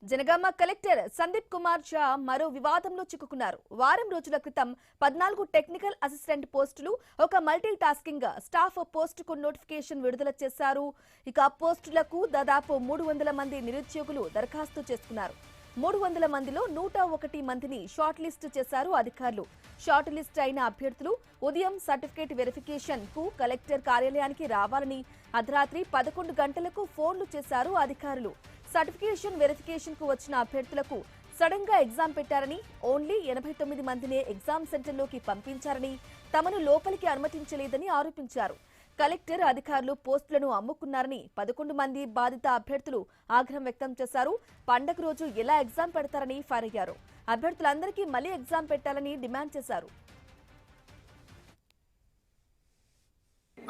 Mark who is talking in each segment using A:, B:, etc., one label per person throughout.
A: Janagama collector Sandeep Kumar ఝా మరో వివాదంలో చిక్కుకున్నారు. వారం రోజుల క్రితం 14 టెక్నికల్ అసిస్టెంట్ పోస్టులు, ఒక మల్టీ టాస్కింగ్ స్టాఫ్ పోస్టుకు నోటిఫికేషన్ విడుదల చేశారు. ఇక పోస్టులకు దాదాపు 300 మంది నిరుద్యోగులు దరఖాస్తు చేసుకున్నారు. 300 మందిలో 101 మందిని షార్ట్ లిస్ట్ చేశారు అధికారులు. షార్ట్ లిస్ట్ అయిన అభ్యర్థులు ఉదయం సర్టిఫికేట్ వెరిఫికేషన్ కు కలెక్టర్ కార్యాలయానికి రావాలని అర్ధరాత్రి 11 గంటలకు ఫోన్లు చేశారు అధికారులు. సర్టిఫికేషన్ వెరిఫికేషన్ కు వచ్చిన అభ్యర్థులకు సడన్ గా ఎగ్జామ్ పెట్టారని, ఓన్లీ 89 మందినే ఎగ్జామ్ సెంటర్లోకి పంపించారని, తమను లోపలికి అనుమతించలేదని ఆరోపించారు. కలెక్టర్ అధికారులు పోస్టులను అమ్ముకున్నారని 11 మంది బాధిత అభ్యర్థులు ఆగ్రహం వ్యక్తం చేశారు. పండగ రోజు ఎలా ఎగ్జామ్ పెడతారని ఫైర్ అయ్యారు. అభ్యర్థులందరికీ మళ్లీ ఎగ్జామ్ పెట్టాలని డిమాండ్ చేశారు.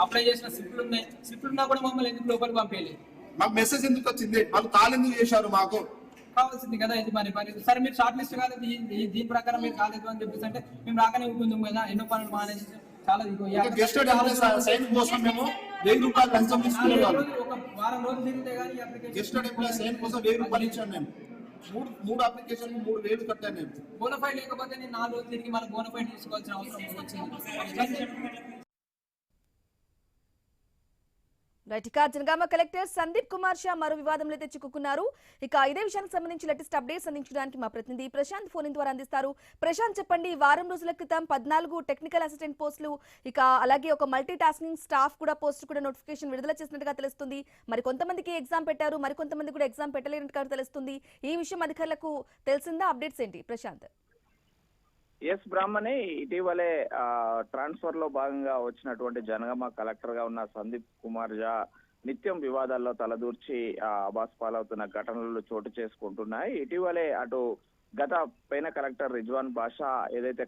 B: అప్లై చేసిన స్లిప్లు ఉన్నా కూడా మమ్మల్ని ఎందుకు లోపలికి పంపించలేదు?
C: మాకు మెసేజ్ ఎందుకు వచ్చింది? వాళ్ళు కాల్ ఎందుకు చేశారు? మాకు
B: కావాల్సింది కదా ఇది. మరి సరే మీరు షార్ట్ లిస్ట్ కాలేదు, దీని ప్రకారం మీరు కాలేదు అని చెప్పేసి అంటే మేము రాకనే ఉంటుందాం కదా. ఎన్నో పనులు మానేసి చాలా
C: సైన్ కోసం మేము 1000 రూపాయలు లంచం తీసుకున్నాం.
B: ఒక వారం రోజులు తిరిగితే కానీ
C: గెస్టెడ్ ఎంప్లాయీ సైన్ కోసం 1000 రూపాయలు ఇచ్చాను. నేను మూడు అప్లికేషన్ 3000 కట్టాను. నేను
B: బోనఫైడ్ లేకపోతే నేను 4 రోజులు తిరిగి మన బోనఫైడ్ తీసుకోవాల్సిన అవసరం వచ్చింది.
A: రైట్, ఇక జనగామ కలెక్టర్ సందీప్ కుమార్ ఝా మరో వివాదంలో అయితే చిక్కుకున్నారు. ఇక ఇదే విషయానికి సంబంధించి లేటెస్ట్ అప్డేట్స్ అందించడానికి మా ప్రతినిధి ప్రశాంత్ ఫోన్ ద్వారా అందిస్తారు. ప్రశాంత్, చెప్పండి, వారం రోజుల క్రితం 14 టెక్నికల్ అసిస్టెంట్ పోస్టులు, ఇక అలాగే ఒక మల్టీ టాస్కింగ్ స్టాఫ్ కూడా పోస్ట్ కూడా నోటిఫికేషన్ విడుదల చేసినట్టుగా తెలుస్తుంది. మరి కొంతమందికి ఎగ్జామ్ పెట్టారు, మరి కొంతమంది కూడా ఎగ్జామ్ పెట్టలేనట్టుగా తెలుస్తుంది. ఈ విషయం అధికారులకు తెలిసిందా? అప్డేట్స్ ఏంటి ప్రశాంత్?
D: ఎస్ బ్రాహ్మణి, ఇటీవలే ట్రాన్స్ఫర్ లో భాగంగా వచ్చినటువంటి జనగామ కలెక్టర్ గా ఉన్న సందీప్ కుమార్ ఝా నిత్యం వివాదాల్లో తలదూర్చి అబాస్ పాలవుతున్న ఘటనలు చోటు చేసుకుంటున్నాయి. ఇటీవలే అటు గత పైన కలెక్టర్ రిజ్వాన్ బాషా ఏదైతే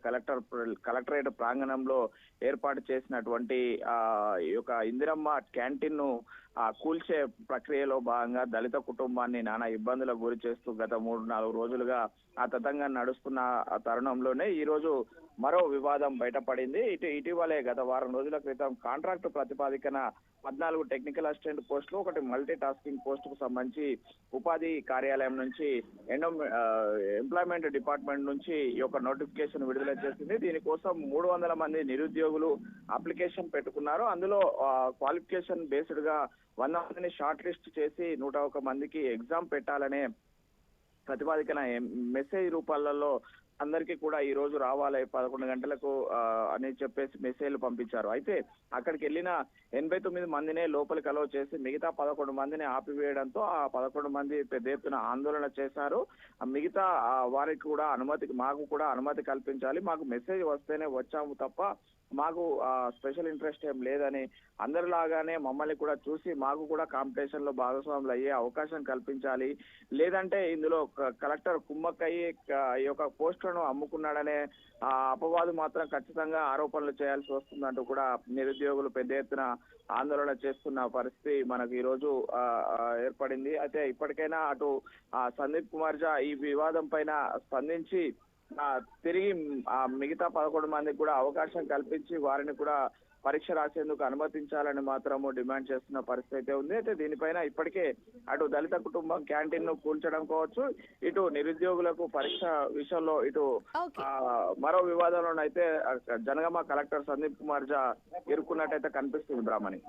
D: కలెక్టరేట్ ప్రాంగణంలో ఏర్పాటు చేసినటువంటి ఈ యొక్క ఇందిరమ్మ క్యాంటీన్ ను కూల్చే ప్రక్రియలో భాగంగా దళిత కుటుంబాన్ని నానా ఇబ్బందులకు గురి చేస్తూ గత 3-4 రోజులుగా తతంగా నడుస్తున్న తరుణంలోనే ఈ రోజు మరో వివాదం బయటపడింది. ఇటీవలే గత వారం రోజుల క్రితం కాంట్రాక్టు ప్రతిపాదికన 14 టెక్నికల్ అసిస్టెంట్ పోస్టులు, ఒకటి మల్టీ టాస్కింగ్ పోస్టుకు సంబంధించి ఉపాధి కార్యాలయం నుంచి ఎంప్లాయ్మెంట్ డిపార్ట్మెంట్ నుంచి ఈ యొక్క నోటిఫికేషన్ విడుదల చేసింది. దీనికోసం 300 మంది నిరుద్యోగులు అప్లికేషన్ పెట్టుకున్నారు. అందులో క్వాలిఫికేషన్ బేస్డ్ గా 100 మందిని షార్ట్ లిస్ట్ చేసి 101 మందికి ఎగ్జామ్ పెట్టాలనే ప్రతిపాదికన మెసేజ్ రూపాలలో అందరికీ కూడా ఈ రోజు రావాలి 11 గంటలకు అని చెప్పేసి మెసేజ్లు పంపించారు. అయితే అక్కడికి వెళ్ళిన 89 మందినే లోపలికి అలౌ చేసి మిగతా 11 మందిని ఆపివేయడంతో ఆ 11 మంది పెద్ద ఎత్తున ఆందోళన చేశారు. మిగతా వారికి కూడా మాకు కూడా అనుమతి కల్పించాలి, మాకు మెసేజ్ వస్తేనే వచ్చాము తప్ప మాకు స్పెషల్ ఇంట్రెస్ట్ ఏం లేదని, అందరిలాగానే మమ్మల్ని కూడా చూసి మాకు కూడా కాంపిటీషన్ లో భాగస్వాములు అయ్యే అవకాశం కల్పించాలి, లేదంటే ఇందులో కలెక్టర్ కుమ్మక్కయ్యి ఈ యొక్క పోస్టులను అమ్ముకున్నాడనే అపవాదు మాత్రం ఖచ్చితంగా ఆరోపణలు చేయాల్సి వస్తుందంటూ కూడా నిరుద్యోగులు పెద్ద ఎత్తున ఆందోళన చేస్తున్న పరిస్థితి మనకు ఈ రోజు ఏర్పడింది. అయితే ఇప్పటికైనా అటు సందీప్ కుమార్ ఝా ఈ వివాదం పైన స్పందించి తిరిగి మిగతా 11 మందికి కూడా అవకాశం కల్పించి వారిని కూడా పరీక్ష రాసేందుకు అనుమతించాలని మాత్రము డిమాండ్ చేస్తున్న పరిస్థితి అయితే ఉంది. అయితే దీనిపైన ఇప్పటికే అటు దళిత కుటుంబం క్యాంటీన్ ను కూల్చడం కావచ్చు, ఇటు నిరుద్యోగులకు పరీక్ష విషయంలో ఇటు మరో వివాదంలోనైతే జనగామ కలెక్టర్ సందీప్ కుమార్ ఝా ఇరుక్కున్నట్టయితే కనిపిస్తుంది బ్రాహ్మణి.